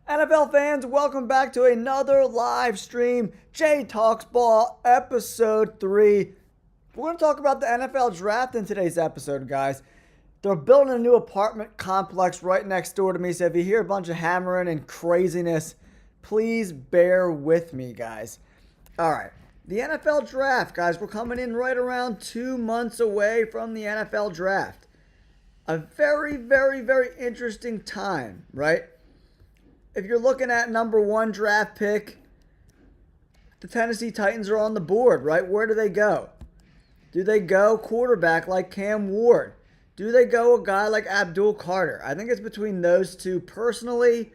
NFL fans, welcome back to another live stream. Jay Talks Ball, episode 3. We're going to talk about the NFL draft in today's episode, guys. They're building a new apartment complex right next door to me, so if you hear a bunch of hammering and craziness, please bear with me, guys. All right, the NFL draft, guys. We're coming in right around 2 months away from the NFL draft. A very, very, very interesting time, right? If you're looking at number 1 draft pick, the Tennessee Titans are on the board, right? Where do they go? Do they go quarterback like Cam Ward? Do they go a guy like Abdul Carter? I think it's between those two. Personally,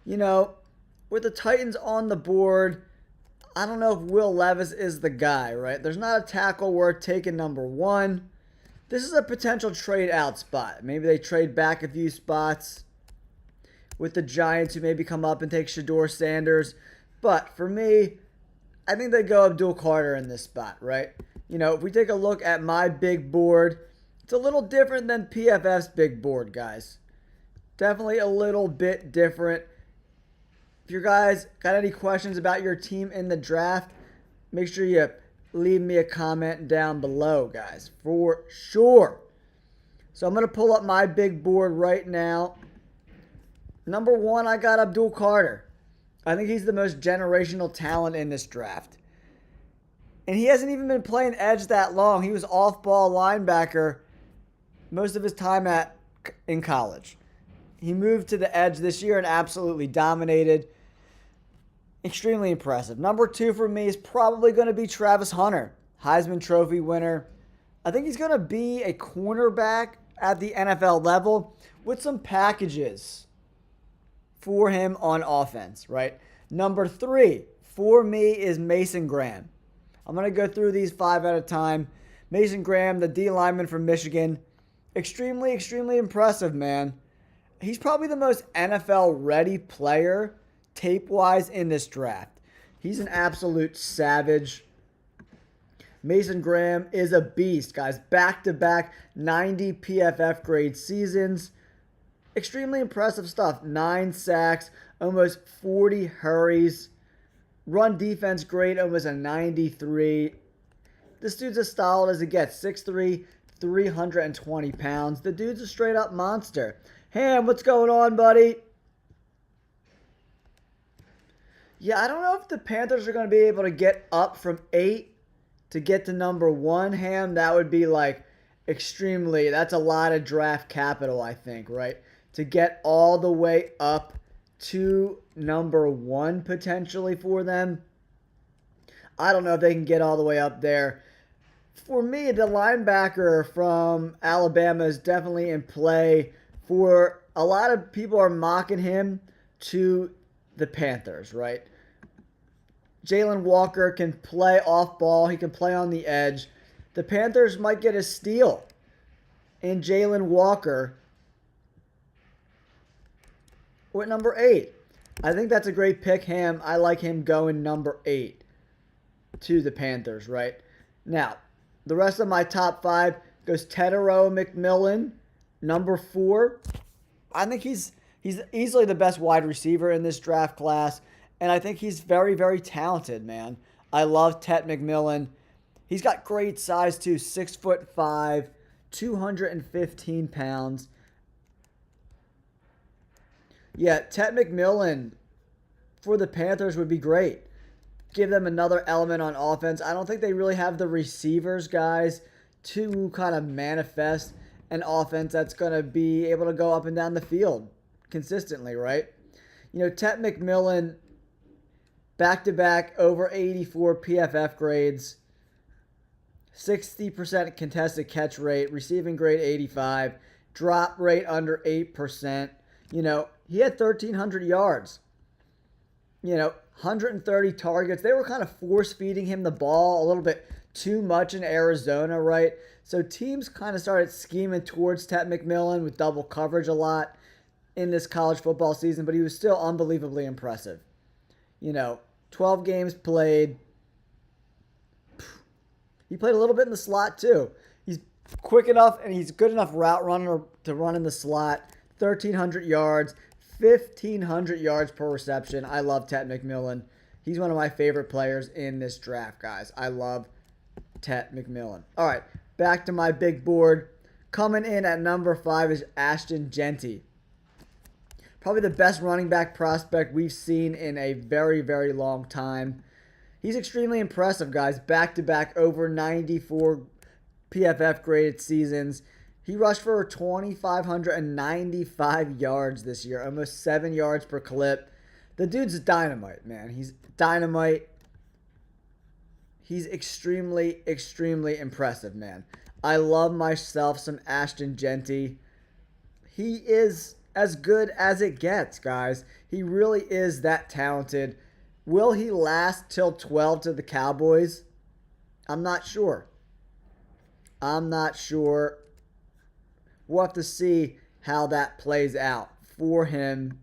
with the Titans on the board, I don't know if Will Levis is the guy, right? There's not a tackle worth taking number 1. This is a potential trade out spot. Maybe they trade back a few spots with the Giants, who maybe come up and take Shedeur Sanders. But for me, I think they go Abdul Carter in this spot, right? If we take a look at my big board, it's a little different than PFF's big board, guys. Definitely a little bit different. If you guys got any questions about your team in the draft, make sure you leave me a comment down below, guys, for sure. So I'm going to pull up my big board right now. Number 1, I got Abdul Carter. I think he's the most generational talent in this draft. And he hasn't even been playing edge that long. He was off-ball linebacker most of his time in college. He moved to the edge this year and absolutely dominated. Extremely impressive. Number 2 for me is probably going to be Travis Hunter, Heisman Trophy winner. I think he's going to be a cornerback at the NFL level with some packages for him on offense, right? Number 3 for me is Mason Graham. I'm going to go through these 5 at a time. Mason Graham, the D lineman from Michigan. Extremely, extremely impressive, man. He's probably the most NFL-ready player, tape-wise, in this draft. He's an absolute savage. Mason Graham is a beast, guys. Back-to-back 90 PFF grade seasons. Extremely impressive stuff. 9 sacks, almost 40 hurries. Run defense great, almost a 93. This dude's as solid as it gets. 6'3", 320 pounds. The dude's a straight up monster. Ham, what's going on, buddy? Yeah, I don't know if the Panthers are going to be able to get up from 8 to get to number 1, Ham. That would be that's a lot of draft capital, I think, right? To get all the way up to number 1 potentially for them. I don't know if they can get all the way up there. For me, the linebacker from Alabama is definitely in play. For a lot of people are mocking him to the Panthers, right? Jalen Walker can play off ball. He can play on the edge. The Panthers might get a steal in Jalen Walker with number 8. I think that's a great pick, Ham. I like him going number 8 to the Panthers, right? Now, the rest of my top 5 goes Tetairoa McMillan, number 4. I think he's easily the best wide receiver in this draft class, and I think he's very, very talented, man. I love Tet McMillan. He's got great size, too. 6'5", 215 pounds. Yeah, Tet McMillan for the Panthers would be great. Give them another element on offense. I don't think they really have the receivers, guys, to kind of manifest an offense that's going to be able to go up and down the field consistently, right? Tet McMillan, back-to-back over 84 PFF grades, 60% contested catch rate, receiving grade 85, drop rate under 8%. He had 1,300 yards. 130 targets. They were kind of force-feeding him the ball a little bit too much in Arizona, right? So teams kind of started scheming towards Tet McMillan with double coverage a lot in this college football season, but he was still unbelievably impressive. 12 games played. He played a little bit in the slot too. He's quick enough and he's good enough route runner to run in the slot. 1,300 yards, 1,500 yards per reception. I love Tet McMillan. He's one of my favorite players in this draft, guys. I love Tet McMillan. All right, back to my big board. Coming in at number 5 is Ashton Jeanty. Probably the best running back prospect we've seen in a very, very long time. He's extremely impressive, guys. Back-to-back over 94 PFF graded seasons. He rushed for 2,595 yards this year, almost 7 yards per clip. The dude's dynamite, man. He's dynamite. He's extremely, extremely impressive, man. I love myself some Ashton Jeanty. He is as good as it gets, guys. He really is that talented. Will he last till 12 to the Cowboys? I'm not sure. I'm not sure. We'll have to see how that plays out for him.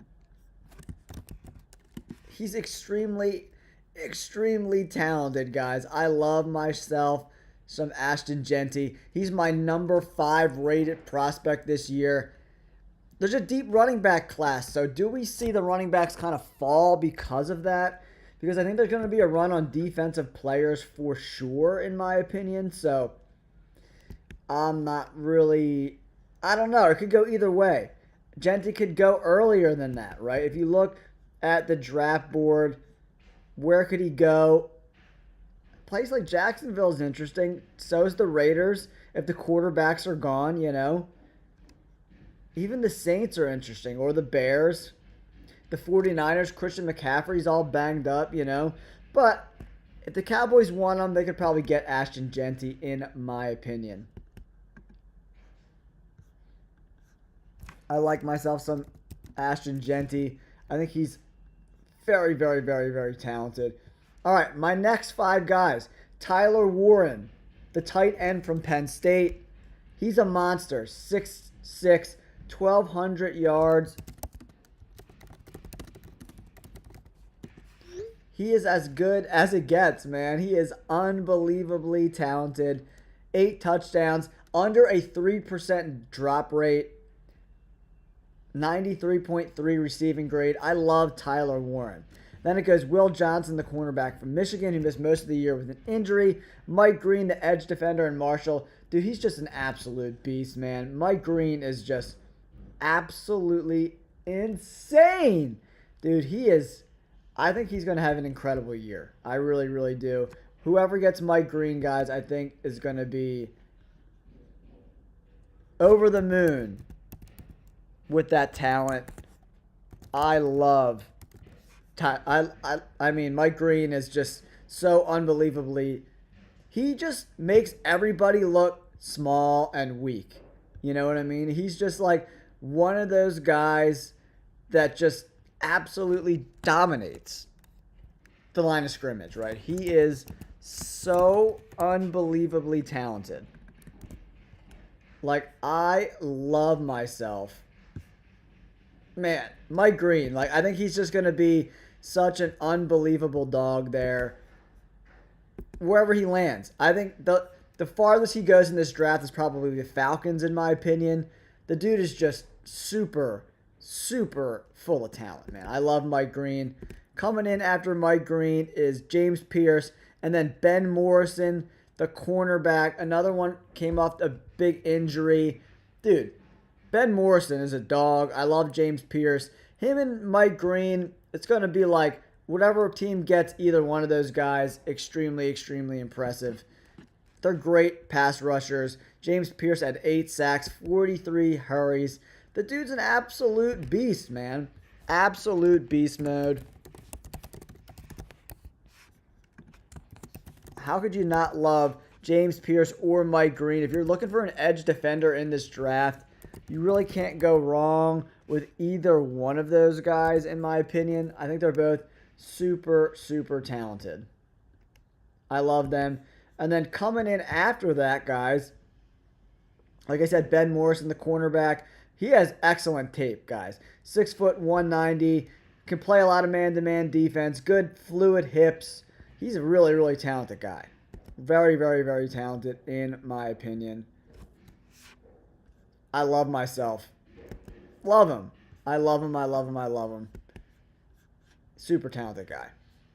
He's extremely, extremely talented, guys. I love myself some Ashton Jeanty. He's my number 5 rated prospect this year. There's a deep running back class, so do we see the running backs kind of fall because of that? Because I think there's going to be a run on defensive players for sure, in my opinion. So I'm not really... I don't know. It could go either way. Jeanty could go earlier than that, right? If you look at the draft board, where could he go? A place like Jacksonville is interesting. So is the Raiders. If the quarterbacks are gone, you know. Even the Saints are interesting. Or the Bears. The 49ers, Christian McCaffrey's all banged up, you know. But if the Cowboys want him, they could probably get Ashton Jeanty, in my opinion. I like myself some Ashton Jeanty. I think he's very, very, very, very talented. All right, my next 5 guys. Tyler Warren, the tight end from Penn State. He's a monster. 6'6", 1,200 yards. He is as good as it gets, man. He is unbelievably talented. 8 touchdowns, under a 3% drop rate. 93.3 receiving grade. I love Tyler Warren. Then it goes Will Johnson, the cornerback from Michigan, who missed most of the year with an injury. Mike Green, the edge defender, and Marshall. Dude, he's just an absolute beast, man. Mike Green is just absolutely insane. Dude, he is... I think he's going to have an incredible year. I really, really do. Whoever gets Mike Green, guys, I think is going to be over the moon with that talent. I love... I mean, Mike Green is just so unbelievably... He just makes everybody look small and weak. You know what I mean? He's just like one of those guys that just absolutely dominates the line of scrimmage, right? He is so unbelievably talented. Like, I love myself. Man, Mike Green, like, I think he's just going to be such an unbelievable dog there wherever he lands. I think the farthest he goes in this draft is probably the Falcons, in my opinion. The dude is just super, super full of talent, man. I love Mike Green. Coming in after Mike Green is James Pierce, and then Ben Morrison, the cornerback. Another one came off a big injury. Dude, Ben Morrison is a dog. I love James Pierce. Him and Mike Green, it's going to be like whatever team gets either one of those guys, extremely, extremely impressive. They're great pass rushers. James Pierce had 8 sacks, 43 hurries. The dude's an absolute beast, man. Absolute beast mode. How could you not love James Pierce or Mike Green? If you're looking for an edge defender in this draft, you really can't go wrong with either one of those guys, in my opinion. I think they're both super, super talented. I love them. And then coming in after that, guys, like I said, Ben Morrison, the cornerback. He has excellent tape, guys. 6 foot 190, can play a lot of man-to-man defense, good fluid hips. He's a really, really talented guy. Very, very, very talented, in my opinion. I love myself. Love him. I love him. I love him. I love him. Super talented guy.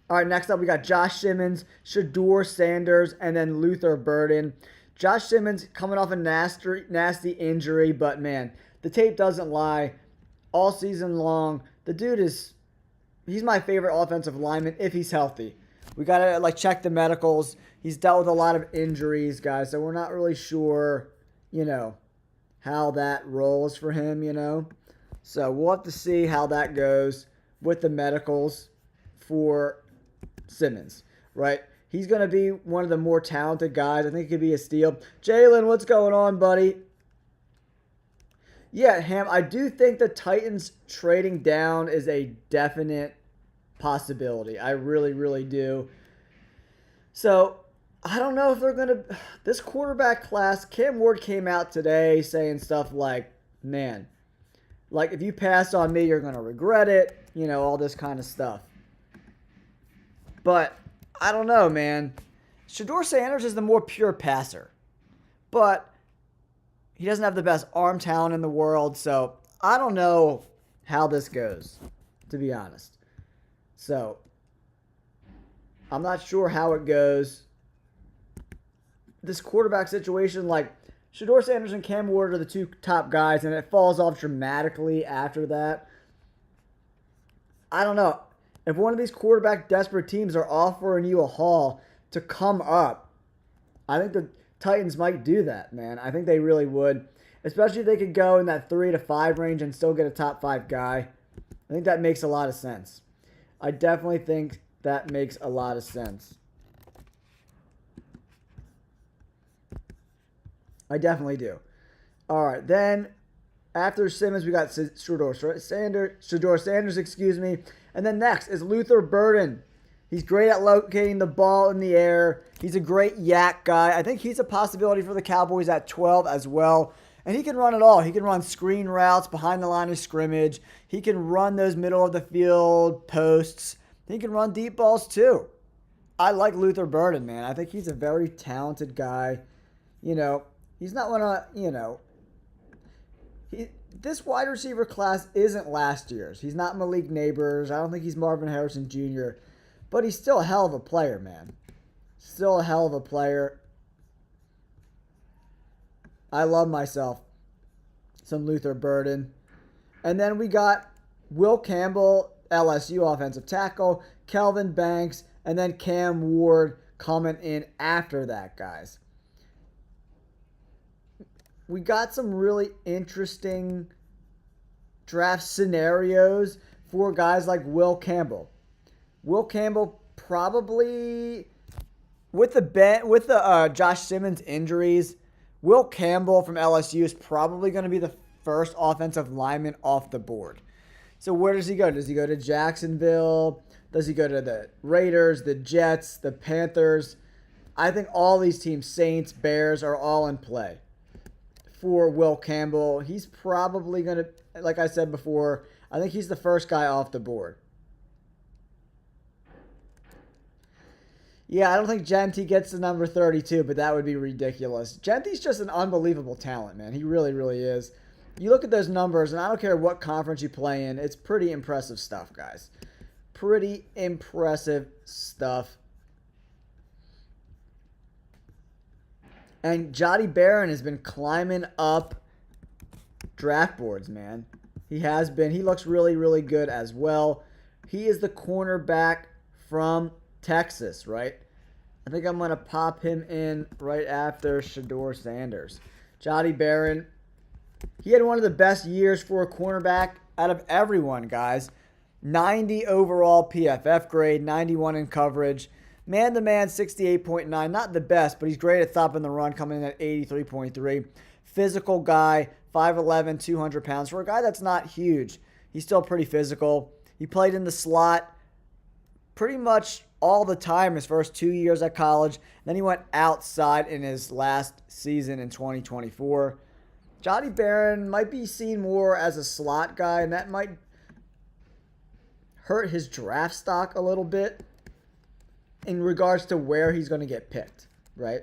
All right, next up we got Josh Simmons, Shedeur Sanders, and then Luther Burden. Josh Simmons coming off a nasty injury, but man, the tape doesn't lie. All season long, the dude he's my favorite offensive lineman if he's healthy. We gotta check the medicals. He's dealt with a lot of injuries, guys, so we're not really sure, how that rolls for him. So we'll have to see how that goes with the medicals for Simmons, right? He's going to be one of the more talented guys. I think he could be a steal. Jalen, what's going on, buddy? Yeah, Ham, I do think the Titans trading down is a definite possibility. I really, really do. So, I don't know if they're going to... This quarterback class, Cam Ward came out today saying stuff like, man, if you pass on me, you're going to regret it. All this kind of stuff. But I don't know, man. Shedeur Sanders is the more pure passer. But he doesn't have the best arm talent in the world, so I don't know how this goes, to be honest. So I'm not sure how it goes. This quarterback situation, Shedeur Sanders and Cam Ward are the two top guys, and it falls off dramatically after that. I don't know. If one of these quarterback desperate teams are offering you a haul to come up, I think the Titans might do that, man. I think they really would. Especially if they could go in that 3 to 5 range and still get a top 5 guy. I think that makes a lot of sense. I definitely think that makes a lot of sense. I definitely do. All right, then after Simmons, we got Shedeur Sanders, And then next is Luther Burden. He's great at locating the ball in the air. He's a great yak guy. I think he's a possibility for the Cowboys at 12 as well. And he can run it all. He can run screen routes behind the line of scrimmage. He can run those middle of the field posts. He can run deep balls too. I like Luther Burden, man. I think he's a very talented guy. He's not one of, this wide receiver class isn't last year's. He's not Malik Neighbors. I don't think he's Marvin Harrison Jr. But he's still a hell of a player, man. Still a hell of a player. I love myself some Luther Burden. And then we got Will Campbell, LSU offensive tackle, Kelvin Banks, and then Cam Ward coming in after that, guys. We got some really interesting draft scenarios for guys like Will Campbell. Will Campbell probably, with the Josh Simmons injuries, Will Campbell from LSU is probably going to be the first offensive lineman off the board. So where does he go? Does he go to Jacksonville? Does he go to the Raiders, the Jets, the Panthers? I think all these teams, Saints, Bears, are all in play for Will Campbell. He's probably going to, like I said before, I think he's the first guy off the board. Yeah, I don't think Genty gets to number 32, but that would be ridiculous. Genty's just an unbelievable talent, man. He really, really is. You look at those numbers, and I don't care what conference you play in, it's pretty impressive stuff, guys. Pretty impressive stuff. And Jahdae Barron has been climbing up draft boards, man. He has been. He looks really, really good as well. He is the cornerback from Texas, right? I think I'm going to pop him in right after Shedeur Sanders. Jahdae Barron, he had one of the best years for a cornerback out of everyone, guys. 90 overall PFF grade, 91 in coverage. Man-to-man, 68.9. Not the best, but he's great at stopping the run, coming in at 83.3. Physical guy, 5'11", 200 pounds. For a guy that's not huge, he's still pretty physical. He played in the slot pretty much all the time his first 2 years at college. Then he went outside in his last season in 2024. Jahdae Barron might be seen more as a slot guy, and that might hurt his draft stock a little bit in regards to where he's going to get picked, right?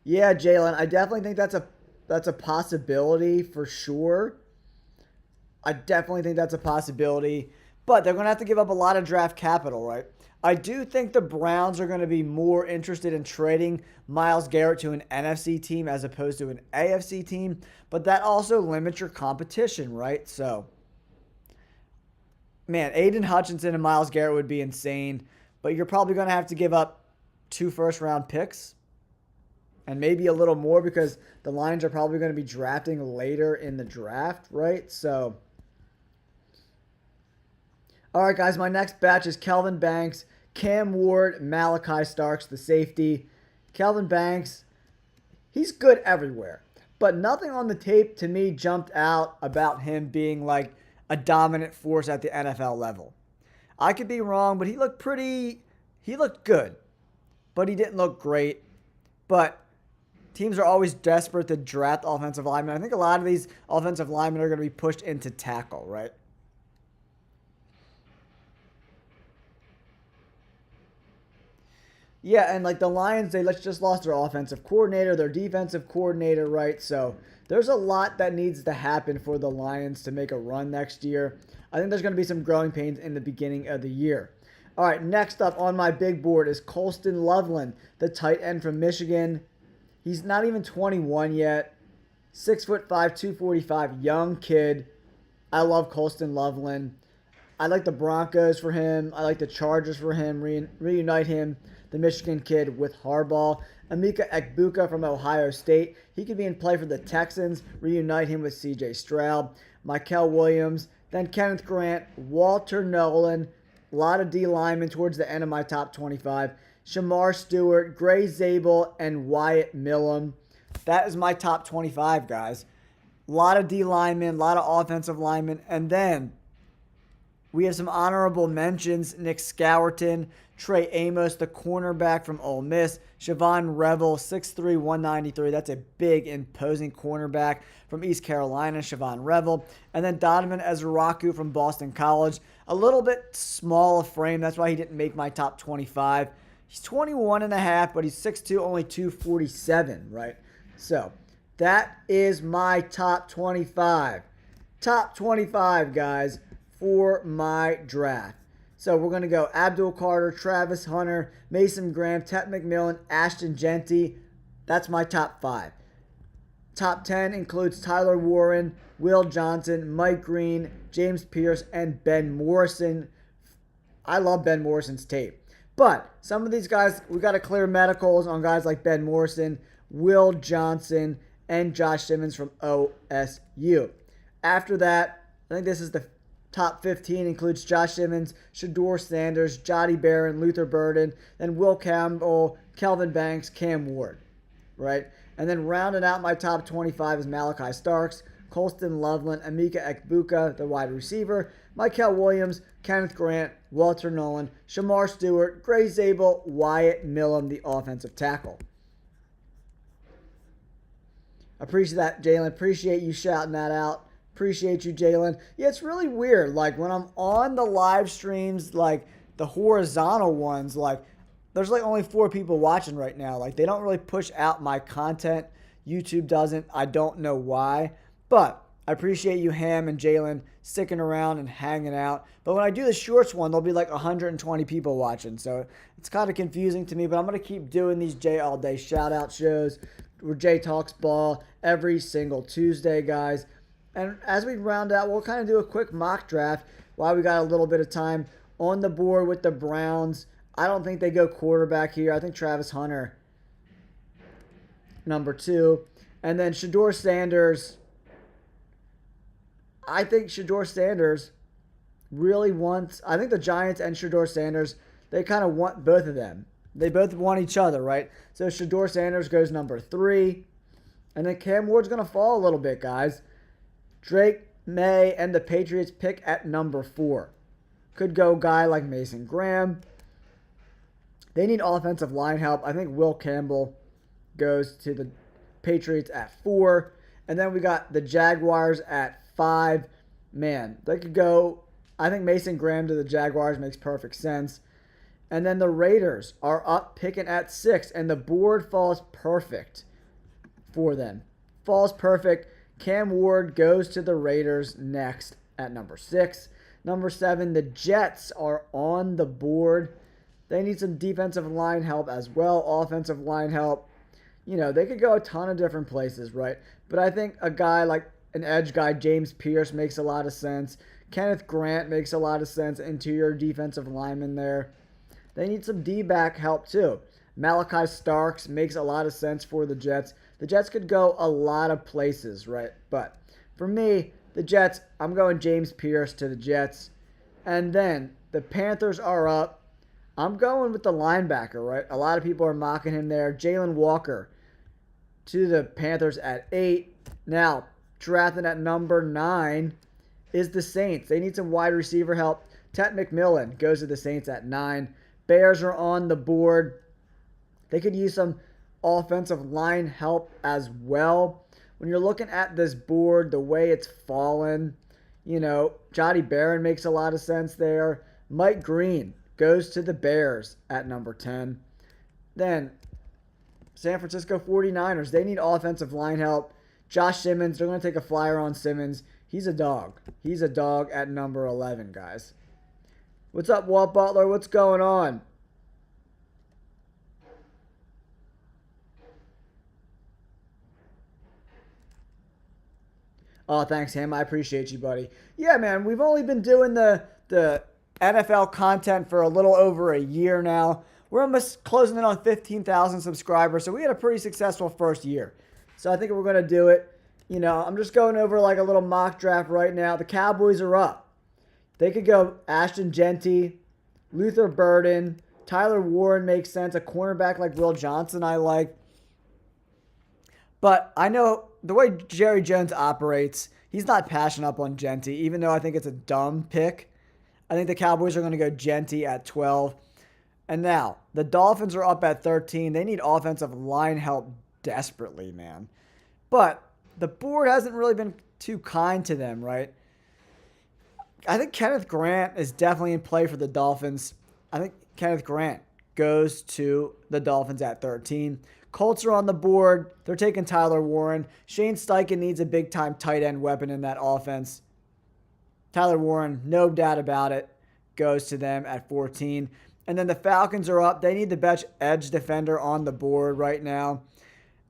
Yeah, Jalen, I definitely think that's a that's a possibility for sure. I definitely think that's a possibility. But they're going to have to give up a lot of draft capital, right? I do think the Browns are going to be more interested in trading Myles Garrett to an NFC team as opposed to an AFC team. But that also limits your competition, right? So, man, Aiden Hutchinson and Myles Garrett would be insane. But you're probably going to have to give up 2 first-round picks and maybe a little more because the Lions are probably going to be drafting later in the draft, right? So, all right, guys, my next batch is Kelvin Banks, Cam Ward, Malachi Starks, the safety. Kelvin Banks, he's good everywhere. But nothing on the tape to me jumped out about him being like a dominant force at the NFL level. I could be wrong, but he looked good. But he didn't look great. But teams are always desperate to draft offensive linemen. I think a lot of these offensive linemen are going to be pushed into tackle, right? Yeah, and like the Lions, they just lost their offensive coordinator, their defensive coordinator, right? So there's a lot that needs to happen for the Lions to make a run next year. I think there's going to be some growing pains in the beginning of the year. All right, next up on my big board is Colston Loveland, the tight end from Michigan. He's not even 21 yet. 6'5", 245, young kid. I love Colston Loveland. I like the Broncos for him. I like the Chargers for him. Reunite him, the Michigan kid, with Harbaugh. Emeka Egbuka from Ohio State. He could be in play for the Texans. Reunite him with C.J. Stroud. Michael Williams. Then Kenneth Grant. Walter Nolan. A lot of D linemen towards the end of my top 25. Shamar Stewart, Gray Zabel, and Wyatt Millam. That is my top 25, guys. A lot of D linemen, a lot of offensive linemen. And then we have some honorable mentions. Nick Scourton, Trey Amos, the cornerback from Ole Miss. Siobhan Revel, 6'3", 193. That's a big, imposing cornerback from East Carolina, Siobhan Revel. And then Donovan Ezraku from Boston College. A little bit small of frame. That's why he didn't make my top 25. He's 21 and a half, but he's 6'2", only 247, right? So that is my top 25. Top 25, guys, for my draft. So we're going to go Abdul Carter, Travis Hunter, Mason Graham, Tet McMillan, Ashton Genty. That's my top 5. Top 10 includes Tyler Warren, Will Johnson, Mike Green, James Pierce, and Ben Morrison. I love Ben Morrison's tape. But some of these guys, we got to clear medicals on guys like Ben Morrison, Will Johnson, and Josh Simmons from OSU. After that, I think this is the top 15, includes Josh Simmons, Shedeur Sanders, Jody Barron, Luther Burden, then Will Campbell, Kelvin Banks, Cam Ward, right? And then rounding out my top 25 is Malachi Starks, Colston Loveland, Emeka Egbuka, the wide receiver, Michael Williams, Kenneth Grant, Walter Nolan, Shamar Stewart, Gray Zabel, Wyatt Millam, the offensive tackle. Appreciate that, Jalen. Appreciate you shouting that out. Appreciate you, Jalen. Yeah, it's really weird. Like, when I'm on the live streams, like, the horizontal ones, like, there's, like, only 4 people watching right now. Like, they don't really push out my content. YouTube doesn't. I don't know why. But I appreciate you, Ham and Jalen, sticking around and hanging out. But when I do the shorts one, there'll be, like, 120 people watching. So it's kind of confusing to me. But I'm going to keep doing these Jay All Day shout-out shows where Jay talks ball every single Tuesday, guys. And as we round out, we'll kind of do a quick mock draft while we got a little bit of time on the board with the Browns. I don't think they go quarterback here. I think Travis Hunter, number 2. And then Shedeur Sanders. I think Shedeur Sanders really wants, I think the Giants and Shedeur Sanders, they kind of want both of them. They both want each other, right? So Shedeur Sanders goes number 3. And then Cam Ward's going to fall a little bit, guys. Drake May and the Patriots pick at number 4. Could go a guy like Mason Graham. They need offensive line help. I think Will Campbell goes to the Patriots at 4. And then we got the Jaguars at 5. Man, they could go, I think Mason Graham to the Jaguars makes perfect sense. And then the Raiders are up picking at 6. And the board falls perfect for them. falls perfect. Cam Ward goes to the Raiders next at number 6. Number 7, the Jets are on the board. They need some defensive line help as well, offensive line help. You know, they could go a ton of different places, right? But I think a guy like an edge guy, James Pierce, makes a lot of sense. Kenneth Grant makes a lot of sense. Interior defensive lineman there. They need some D-back help too. Malachi Starks makes a lot of sense for the Jets. The Jets could go a lot of places, right? But for me, the Jets, I'm going James Pierce to the Jets. And then the Panthers are up. I'm going with the linebacker, right? A lot of people are mocking him there. Jalen Walker to the Panthers at 8. Now, drafting at number 9 is the Saints. They need some wide receiver help. Tet McMillan goes to the Saints at 9. Bears are on the board. They could use some offensive line help as well. When you're looking at this board, the way it's fallen, you know, Jody Barron makes a lot of sense there. Mike Green goes to the Bears at number 10. Then San Francisco 49ers, they need offensive line help. Josh Simmons, they're going to take a flyer on Simmons. He's a dog. He's a dog at number 11, guys. What's up, Walt Butler? What's going on? Oh, thanks, Ham. I appreciate you, buddy. Yeah, man, we've only been doing the NFL content for a little over a year now. We're almost closing in on 15,000 subscribers, so we had a pretty successful first year. So I think we're going to do it. You know, I'm just going over like a little mock draft right now. The Cowboys are up. They could go Ashton Genty, Luther Burden, Tyler Warren makes sense. A cornerback like Will Johnson I like. But I know the way Jerry Jones operates, he's not passionate up on Genty, even though I think it's a dumb pick. I think the Cowboys are going to go Genty at 12. And now, the Dolphins are up at 13. They need offensive line help desperately, man. But the board hasn't really been too kind to them, right? I think Kenneth Grant is definitely in play for the Dolphins. I think Kenneth Grant goes to the Dolphins at 13. Colts are on the board. They're taking Tyler Warren. Shane Steichen needs a big-time tight end weapon in that offense. Tyler Warren, no doubt about it, goes to them at 14. And then the Falcons are up. They need the best edge defender on the board right now.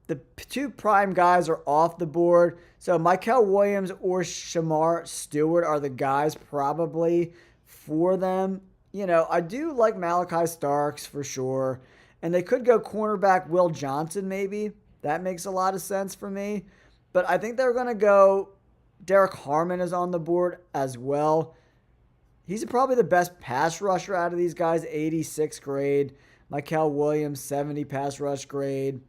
The two prime guys are off the board. So Mykel Williams or Shamar Stewart are the guys probably for them. You know, I do like Malachi Starks for sure. And they could go cornerback Will Johnson maybe. That makes a lot of sense for me. But I think they're going to go Derek Harmon is on the board as well. He's probably the best pass rusher out of these guys, 86 grade. Mykel Williams, 70 pass rush grade.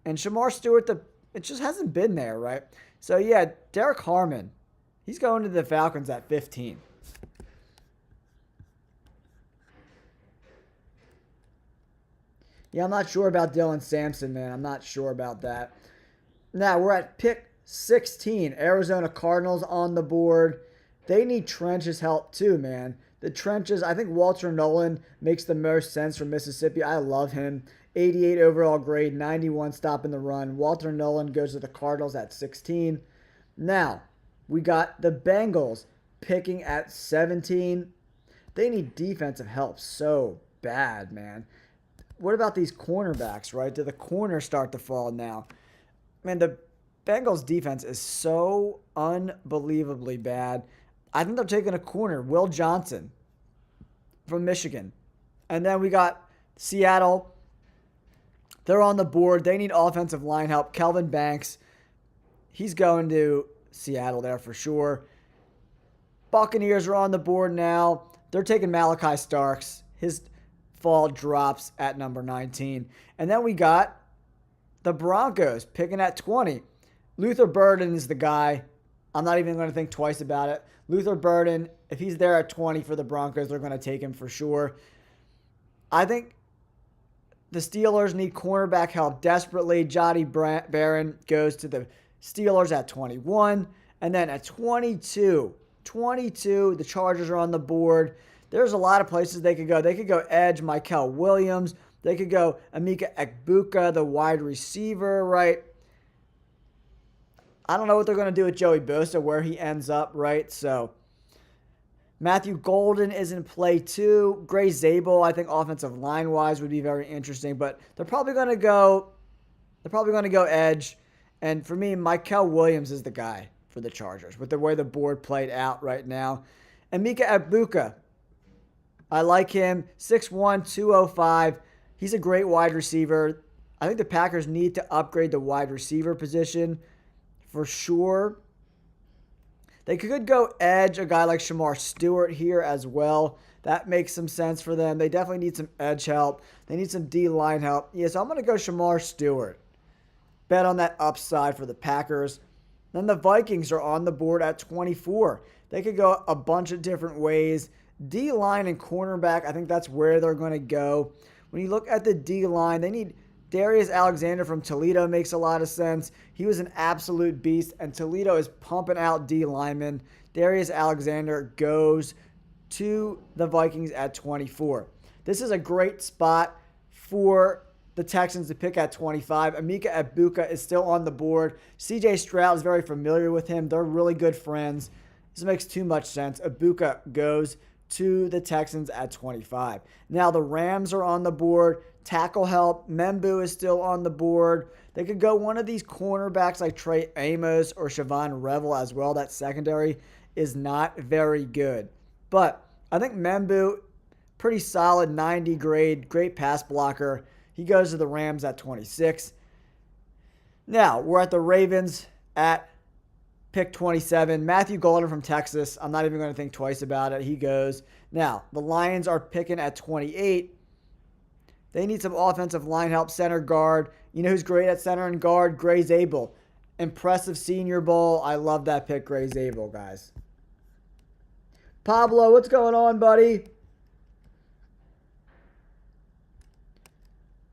And Shamar Stewart, it just hasn't been there, right? So, yeah, Derek Harmon, he's going to the Falcons at 15. Yeah, I'm not sure about Dylan Sampson, man. I'm not sure about that. Now, we're at pick 16. Arizona Cardinals on the board. They need trenches help too, man. The trenches, I think Walter Nolan makes the most sense for Mississippi. I love him. 88 overall grade, 91 stopping the run. Walter Nolan goes to the Cardinals at 16. Now, we got the Bengals picking at 17. They need defensive help so bad, man. What about these cornerbacks, right? Do the corners start to fall now? Man, the Bengals defense is so unbelievably bad. I think they're taking a corner, Will Johnson from Michigan. And then we got Seattle. They're on the board. They need offensive line help. Kelvin Banks, he's going to Seattle there for sure. Buccaneers are on the board now. They're taking Malachi Starks. His fall drops at number 19. And then we got the Broncos picking at 20. Luther Burden is the guy. I'm not even going to think twice about it. Luther Burden, if he's there at 20 for the Broncos, they're going to take him for sure. I think the Steelers need cornerback help desperately. Jody Barron goes to the Steelers at 21. And then at 22, the Chargers are on the board. There's a lot of places they could go. They could go edge Mykel Williams. They could go Emeka Egbuka, the wide receiver, right? I don't know what they're going to do with Joey Bosa, where he ends up, right? So Matthew Golden is in play too. Gray Zabel, I think offensive line wise would be very interesting, but they're probably going to go edge. And for me, Mykel Williams is the guy for the Chargers with the way the board played out right now. And Mika Egbuka, I like him. 6'1", 205. He's a great wide receiver. I think the Packers need to upgrade the wide receiver position for sure. They could go edge, a guy like Shamar Stewart here as well. That makes some sense for them. They definitely need some edge help. They need some D-line help. Yeah, so I'm going to go Shamar Stewart. Bet on that upside for the Packers. Then the Vikings are on the board at 24. They could go a bunch of different ways. D-line and cornerback, I think that's where they're going to go. When you look at the D-line, they need Darius Alexander from Toledo. Makes a lot of sense. He was an absolute beast, and Toledo is pumping out D linemen. Darius Alexander goes to the Vikings at 24. This is a great spot for the Texans to pick at 25. Emeka Egbuka is still on the board. CJ Stroud is very familiar with him. They're really good friends. This makes too much sense. Egbuka goes to the Texans at 25. Now the Rams are on the board. Tackle help. Membu is still on the board. They could go one of these cornerbacks like Trey Amos or Siobhan Revel as well. That secondary is not very good. But I think Membu, pretty solid 90 grade, great pass blocker. He goes to the Rams at 26. Now, we're at the Ravens at pick 27. Matthew Golden from Texas. I'm not even going to think twice about it. He goes. Now, the Lions are picking at 28. They need some offensive line help. Center guard. You know who's great at center and guard? Gray Zabel. Impressive Senior Bowl. I love that pick, Gray Zabel, guys. Pablo, what's going on, buddy?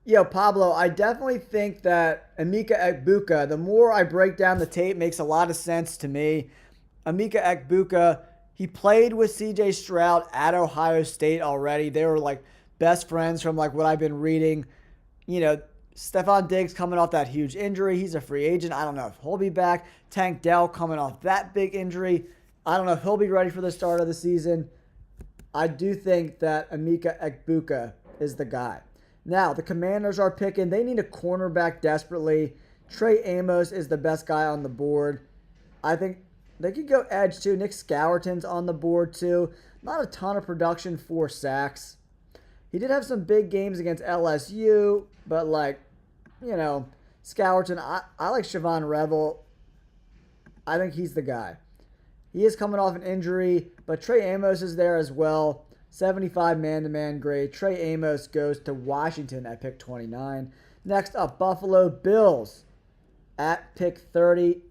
Yo, Pablo, I definitely think that Emeka Egbuka, the more I break down the tape, makes a lot of sense to me. Emeka Egbuka, he played with CJ Stroud at Ohio State already. They were like best friends from like what I've been reading. You know, Stephon Diggs coming off that huge injury. He's a free agent. I don't know if he'll be back. Tank Dell coming off that big injury. I don't know if he'll be ready for the start of the season. I do think that Emeka Egbuka is the guy. Now, the Commanders are picking. They need a cornerback desperately. Trey Amos is the best guy on the board. I think they could go edge too. Nick Scourton's on the board too. Not a ton of production for sacks. He did have some big games against LSU, but like, you know, Scourton, I like Siobhan Revel. I think he's the guy. He is coming off an injury, but Trey Amos is there as well. 75 man-to-man grade. Trey Amos goes to Washington at pick 29. Next up, Buffalo Bills at pick 30.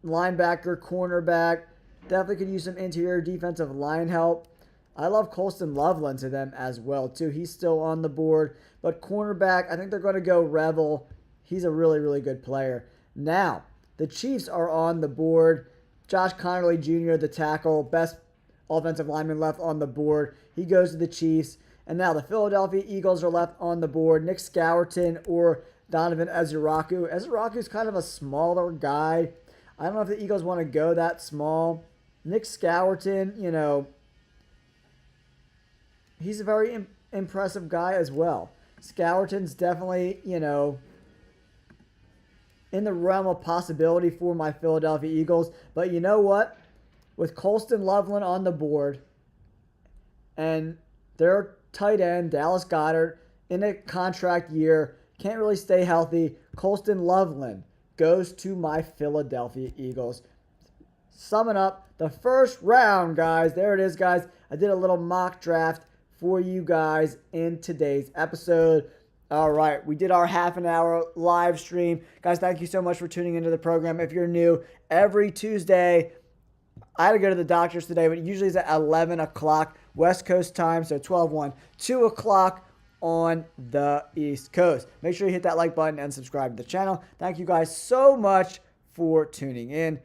Linebacker, cornerback. Definitely could use some interior defensive line help. I love Colston Loveland to them as well, too. He's still on the board. But cornerback, I think they're going to go Revel. He's a really, really good player. Now, the Chiefs are on the board. Josh Connerly Jr., the tackle, best offensive lineman left on the board. He goes to the Chiefs. And now the Philadelphia Eagles are left on the board. Nick Scourton or Donovan Ezuraku. Ezuraku's kind of a smaller guy. I don't know if the Eagles want to go that small. Nick Scourton, you know, he's a very impressive guy as well. Scourton's definitely, you know, in the realm of possibility for my Philadelphia Eagles. But you know what? With Colston Loveland on the board and their tight end, Dallas Goedert, in a contract year, can't really stay healthy, Colston Loveland goes to my Philadelphia Eagles. Summing up the first round, guys. There it is, guys. I did a little mock draft for you guys in today's episode. All right, we did our half an hour live stream. Guys, thank you so much for tuning into the program. If you're new, every Tuesday, I had to go to the doctor's today, but usually it's at 11 o'clock West Coast time, so 12/1, 2 o'clock on the East Coast. Make sure you hit that like button and subscribe to the channel. Thank you guys so much for tuning in.